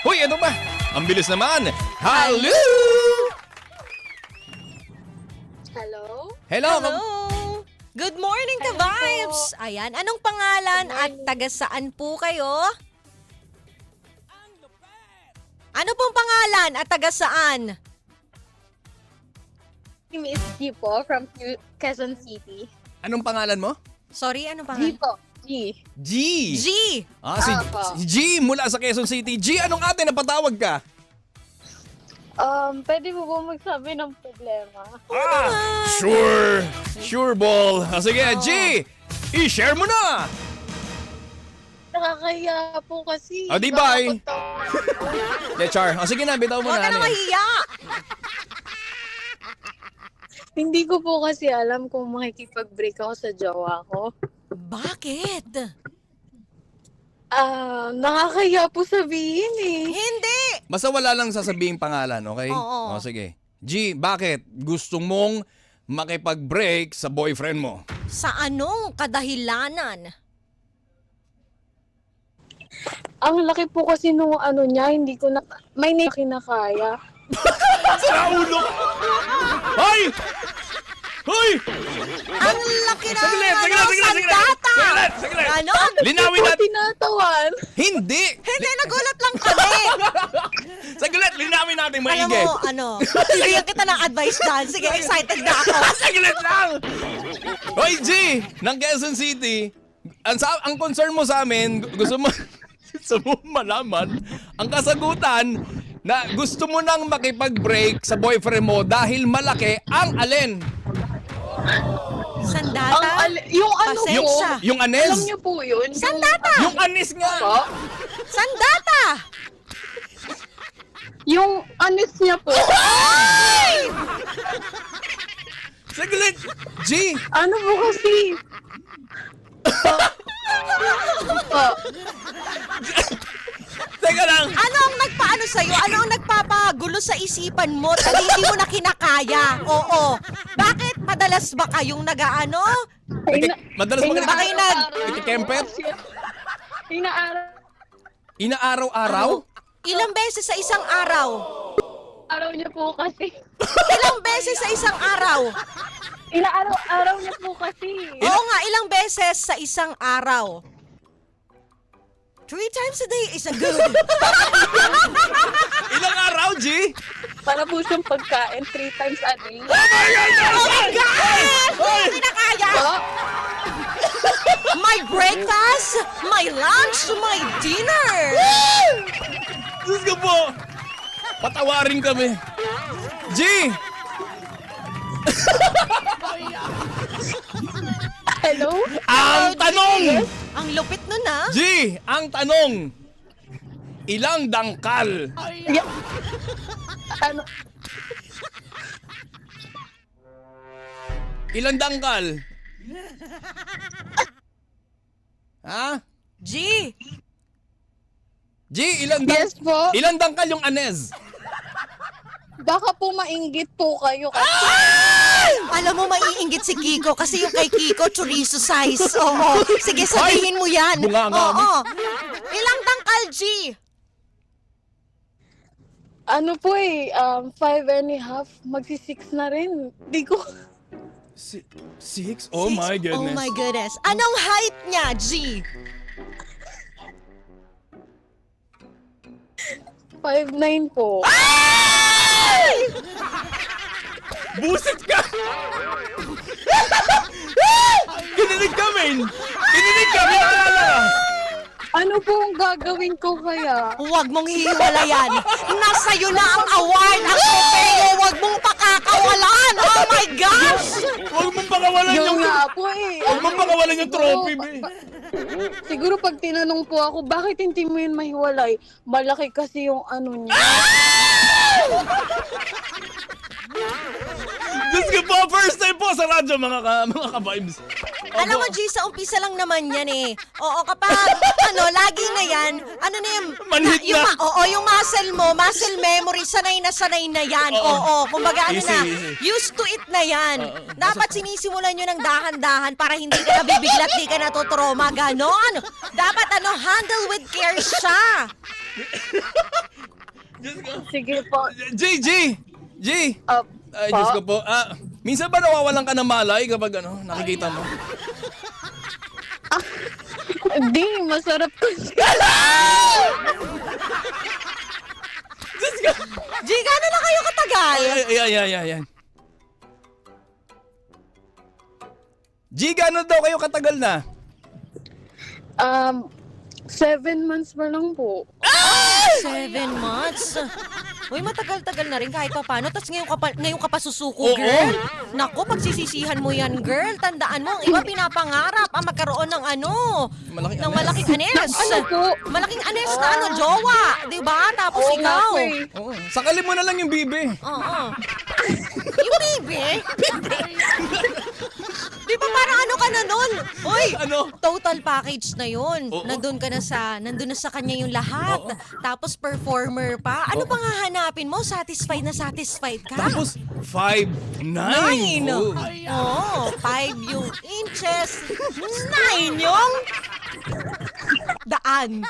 Hoy, ano ba? Ang bilis naman. Hello! Hello? Hello! Hello! Good morning, Hello ka-vibes! po. Ayan, anong pangalan Good at morning. taga saan po kayo? Ano pong pangalan at taga saan? Miss G po from Quezon City. Anong pangalan mo? Sorry, anong G pangalan? po. G. G. G! Apo. Si G mula sa Quezon City. G, anong ate napatawag ka? Pwede mo ba magsabi ng problema? Sure. Sure, ball. Sige, G, i-share mo na. Nakakahiya po kasi. Ah, di bye. Baka Char. Sige na, bitaw mo Huwag na. ka na mahiya! Hindi ko po kasi alam kung makikipag-break ako sa jowa ko. Bakit? Nakakahiya po sabihin eh. Hindi! Basta wala lang sasabihin pangalan, okay? Oo. O, sige. G, bakit gusto mong makipag-break sa boyfriend mo? Sa anong kadahilanan? Ang laki po kasi nung ano niya, hindi ko na, may kinakaya. Sa ulo! Hoy! Hoy! Ang laki na Saglit, saglit, saglit, saglit! sandata! Saglit, saglit! Ano? Linawin Hindi po natin! tinatawan. Hindi! Hindi, nagulat lang kami! Saglit, linawin natin Alam maigi. mo, ano, bigyan kita ng advice dyan. Sige, excited na ako. Saglit lang! Hoy, G! Ng Quezon City, ang concern mo sa amin, gusto mo, gusto mo malaman, ang kasagutan na gusto mo nang makipag-break sa boyfriend mo dahil malaki ang alin? Sandata? Yung ano po, Pasensya. Yung anes? alam niyo po yun? Sandata! Yung anis nga! Po? Sandata! Yung anis niya po. Saglit! G! Ano po kasi? Po. Teka lang! Ano ang nagpaano sa'yo? Ano ang nagpapagulo sa isipan mo? Dahil hindi mo na kinakaya. Oo. Bakit? Madalas ba kayong nag-ano? Madalas mo Baka kayo nag... Nakikempet? Inaaraw Inaaraw-araw? Ilang beses sa isang araw? niya po kasi. Ilang beses sa isang araw? Inaaraw niya po kasi. Oo nga, ilang beses sa isang araw? 3 times a day is a good. Ilang araw, G? Para po siyang pagkain 3 times a day. Oh my God! Oh my God! Hindi ko kinakaya! Po? My breakfast, my lunch, my dinner! Diyos ko po! Patawarin kami. G! Hello? Ang tanong! Ang lupit nun ah. G! Ang tanong! Ilang dangkal? Yeah. Ano? Ilang dangkal? Ha? G! G, ilang Yes po. Ilang dangkal yung anes? Baka po mainggit po kayo kasi. Alam mo, maiinggit si Kiko kasi yung kay Kiko, chorizo size. Oo. Sige, sabihin mo yan. Bunganga mo. Oo. Ilang tangkal, G? Ano po eh, 5.5. Magsi-6 na rin. Di ko. Six? Oh my Six? goodness. Oh my goodness. Anong height niya, G? 5'9" po. Busit ka! Kinilig kami! Kinilig kami! Alala! Ano po ang gagawin ko kaya? Huwag mong hiwalayan. Nasa'yo na ang award, ang trofeo. Huwag mong pakakawalan. Oh my gosh! Huwag mong pakawalan Yung yung... nga po eh. Huwag mong pakawalan yung trophy, be. Siguro pag tinanong po ako, bakit hindi mo yun mahiwalay? Malaki kasi yung ano niya. Diyos ko po, first time po sa radyo, mga ka-vibes. Alam mo, G, sa umpisa lang naman yan eh. Oo, kapag, lagi na yan, ano na yung, Manhid yung, na. yung muscle mo, muscle memory, sanay na yan. Oo. Oo, kumbaga Easy, na, easy. used to it na yan. Dapat sinisimulan nyo ng dahan-dahan para hindi ka nabibiglat, di ka natutroma, ganon. Dapat handle with care siya. Diyos ko. Sige po. G! Ah, Ay, Diyos ko po. Minsan ba nawawalan ka ng malay kapag nakikita mo? Hindi, masarap kasi. Diyos ko! G, gano'n na kayo katagal? Ayan. G, gano'n daw kayo katagal na? 7 months pa lang po. 7 months? Uy, matagal-tagal na rin kahit pa paano. Tapos ngayon ka pa susuko, Oo. girl. Naku, pagsisisihan mo yan, girl. Tandaan mo, ang iba pinapangarap ang magkaroon ng Malaking ng anes. malaking anes. Ano po? Malaking anes na jowa. Diba? Tapos Oo nga ikaw. po eh. Oo. Sakali mo na lang yung bibe. Oo. Yung baby? Di ba parang ano ka na nun? Uy, Ano? total package na yun. Oo. Nandun na sa kanya yung lahat. Oo. Tapos performer pa. Ano Oo. pang hahanapin mo? Satisfied na satisfied ka? Tapos, 5'9". 9. Oo. Oo, 5 yung inches. 9 yung daan.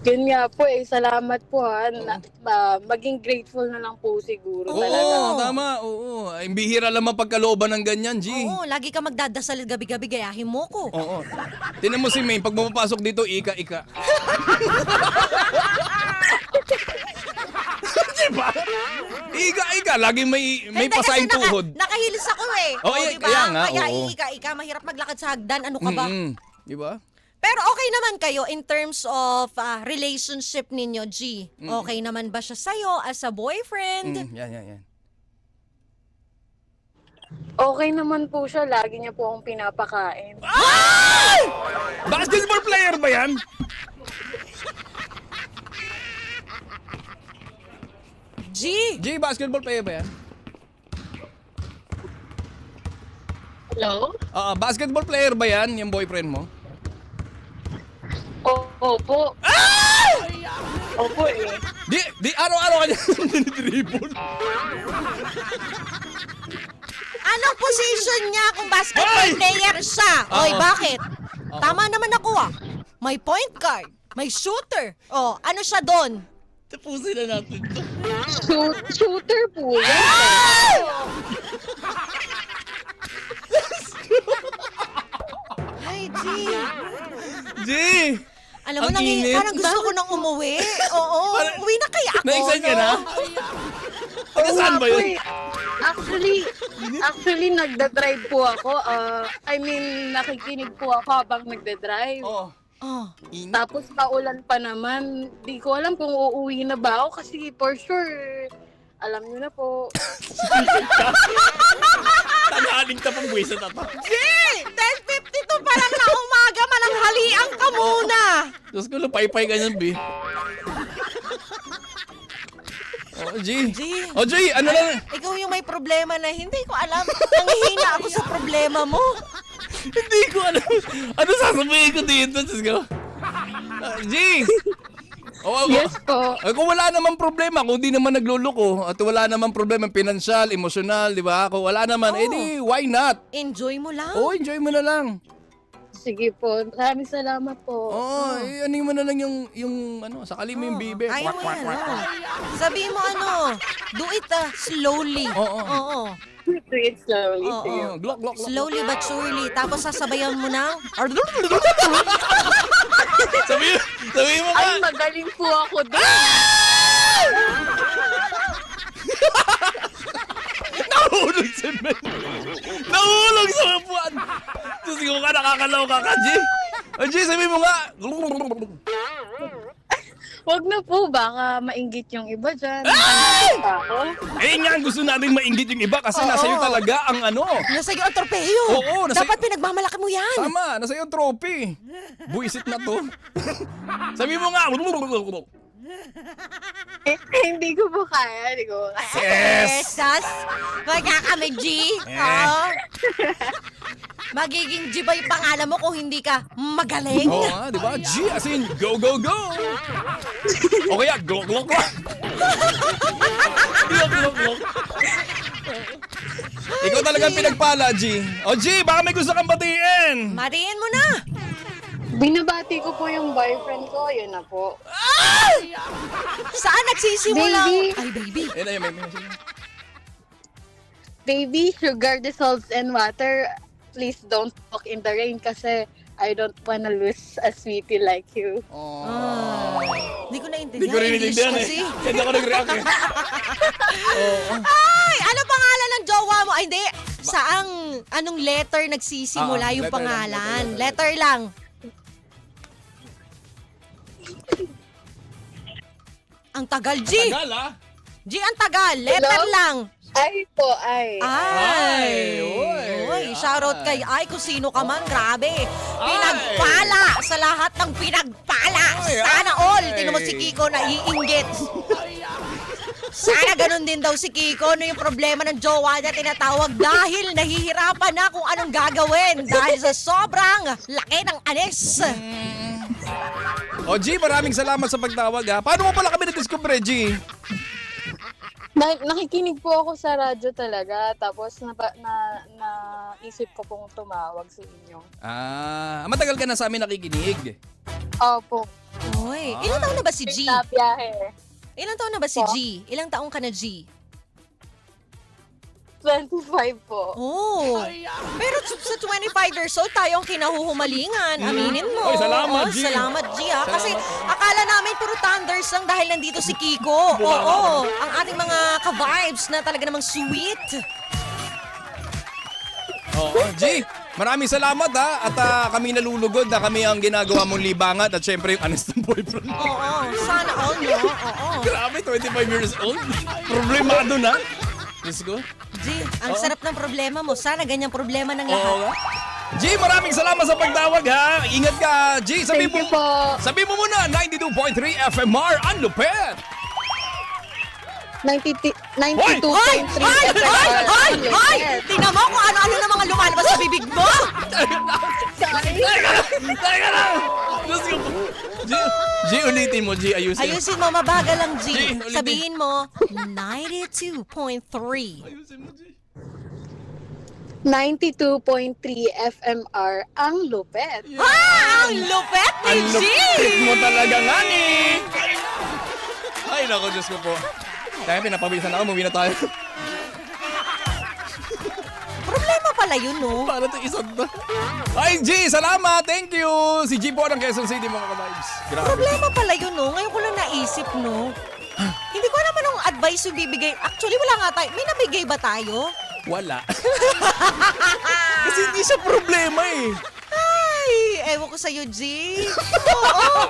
Yun nga po eh, salamat po ha. Maging grateful na lang po siguro Oo, talaga. tama. Oo. Ay, bihira lang mapagkalooban ng ganyan, G. Oo, lagi ka magdadasal gabi-gabi, gayahin mo ko. Oo. Tinan mo si May, pag mapapasok dito, ika. Diba? Ika. Laging may Hindi, pasahing kasi tuhod. Nakahilis ako eh. Oh, O, ay, diba? kaya nga, Kaya oo. ika, mahirap maglakad sa hagdan. Ano ka ba? Diba? Pero okay naman kayo in terms of relationship ninyo, G. Okay naman ba siya sa'yo as a boyfriend? Yan. Okay naman po siya, lagi niya po akong pinapakain. Basketball player ba yan? G, basketball player ba yan? Hello? Basketball player ba yan, yung boyfriend mo? Opo. Opo eh. Di araw-araw ka niya dinidribble. Anong position niya kung basketball Ay! player siya? Oy, Oo. bakit? Tama naman ako May point guard, may shooter. Oh, ano siya doon? Tapusin na natin to. Shooter po yan. Ay, G. G! Alam mo, Ang init. parang gusto ko nang umuwi. Oo, Parang- uwi na kaya ako. Na-excite ka na? Taga Oo saan nga ba po yun? eh. Actually, nagda-drive po ako. Nakikinig po ako habang nagda-drive. Oh. Oh. Init. Tapos paulan pa naman. Di ko alam kung uuwi na ba ako kasi for sure, alam niyo na po. Tanghaling ka pang buwisa na to. G! 10:52 pa lang na umaga, malanghalian ka muna. Diyos ko, lupay-pay ka niyan, B. G. G, ano lang? Ikaw yung may problema na hindi ko alam. Nanghihina ako sa problema mo. Hindi ko alam. Ano sasabihin ko dito? Diyos ko. G! Yes po. Kung wala namang problema, kung di naman nagluloko, at wala namang problema, pinansyal, emosyonal, di ba? Kung wala naman, edi, why not? Enjoy mo lang. Oh, enjoy mo na lang. Sige po. Maraming salamat po. Oh, ano mo na lang yung sakali mo yung bibe. Kaya mo yan, Sabihin mo do it slowly. Oo. Oo. Do it slowly. Oo. Sige. Glock. Slowly but surely. Tapos sasabayan mo na. Sabihin mo Ay, ka. magaling po ako doon. Nahulog si Ben. Nahulog sa upuan. Diyos ko ka, nakakalaw ka, G. G, sabihin mo nga. Wag na po, baka mainggit yung iba dyan. Pa ako. Eh nga, gusto natin mainggit yung iba kasi Oo. nasa iyo talaga ang Nasa iyo ang torpeyo. Oo, nasa- Dapat pinagmamalaki mo yan. Tama, nasa iyo ang trophy. Buisit na to. Sabihin mo nga. Hindi ko po kaya. Hindi ko kaya. Yes! Esas, magkakami G. Oo. Magiging G ba yung pangalan mo kung hindi ka magaling? Oo nga, di ba? G as in, go, go, go! O kaya, glock. Glock. Ikaw talagang pinagpala, G. O G, baka may gusto kang batiin. Mariin mo na. Binabati ko po yung boyfriend ko, yun na po. Saan nagsisimula? Baby. Ay, baby. Ayun, ayun, may message. Baby, sugar dissolves in water. Please don't walk in the rain kasi I don't wanna lose a sweetie like you. Hindi ko naintindihan. Hindi ko rin English naintindihan kasi. Hindi ako nag-react eh. Ay, ano pangalan ng jowa mo? Ay, hindi. Anong letter nagsisimula yung letter lang, pangalan? letter Letter lang. Ang tagal, G. Tagal ah. G, ang tagal. Letter Hello? lang. Ay po, ay. Ay. Uy, Shoutout kay Ay kung sino ka man. Grabe. Ay. Pinagpala sa lahat ng pinagpala. Ay, Sana all. ay. Tingnan mo si Kiko na iinggit. Sana ganun din daw si Kiko. Ano yung problema ng jowa niya tinatawag dahil nahihirapan na kung anong gagawin dahil sa sobrang laki ng anis. O G, maraming salamat sa pagtawag ha. Paano mo pala kami na-discover, G? Nakikinig po ako sa radyo talaga. Tapos naisip ko pong tumawag sa inyo. Matagal ka na sa amin nakikinig. Opo. Uy, ilang taon na ba si G? Na biyahe. Ilang taon na ba si G? Ilang taong ka na, G? 25 po. Oh. Pero sa 25 years old, tayo ang kinahuhumalingan. Aminin mo. Oy, salamat, Oo, G. Salamat, G. Ha? Kasi Salamat. akala namin puro thunders lang dahil nandito si Kiko. Oo. Ang ating mga ka-vibes na talaga namang sweet. Oo, G, maraming salamat ha. At kami nalulugod na kami ang ginagawa mong libangan at syempre yung honest ng boyfriend. Oo. Sana all, no? Oo. Grabe, 25 years old. Problemado na. Diyos ko. G, ang sarap ng problema mo. Sana ganyang problema ng lahat. Oo nga. G, maraming salamat sa pagtawag ha. Ingat ka, G. Thank you po. Sabi mo muna, 92.3 FMR, ang lupet. 92.3 Ay! Ay! Ay! Ay! Ay! Tingnan mo kung ano-ano na mga lumalabas sa bibig mo! Teka lang! Diyos ko po. G, ulitin mo, G. Ayusin. Ayusin mo, mabagal lang, G. G, ulitin. Sabihin mo, 92.3. Ayusin mo, G. 92.3 FMR, ang lupet. Ah! Ang lupet ni Ang G! lupit mo talaga nga ni. Ay, naku, Diyos ko po. Kaya pinapawisan ako, umuwi na tayo. Problema pala yun, no? Para ito isang na. Ay, G, salamat. Thank you. Si G po ng Quezon City, mga ka-vibes. Grabe. Problema pala yun, no? Ngayon ko lang naisip, no? Hindi ko naman ang advice yung bibigay. Actually, wala nga tayo. May nabigay ba tayo? Wala. Kasi hindi siya problema eh. Ay, ewan ko sa'yo, G. Oo.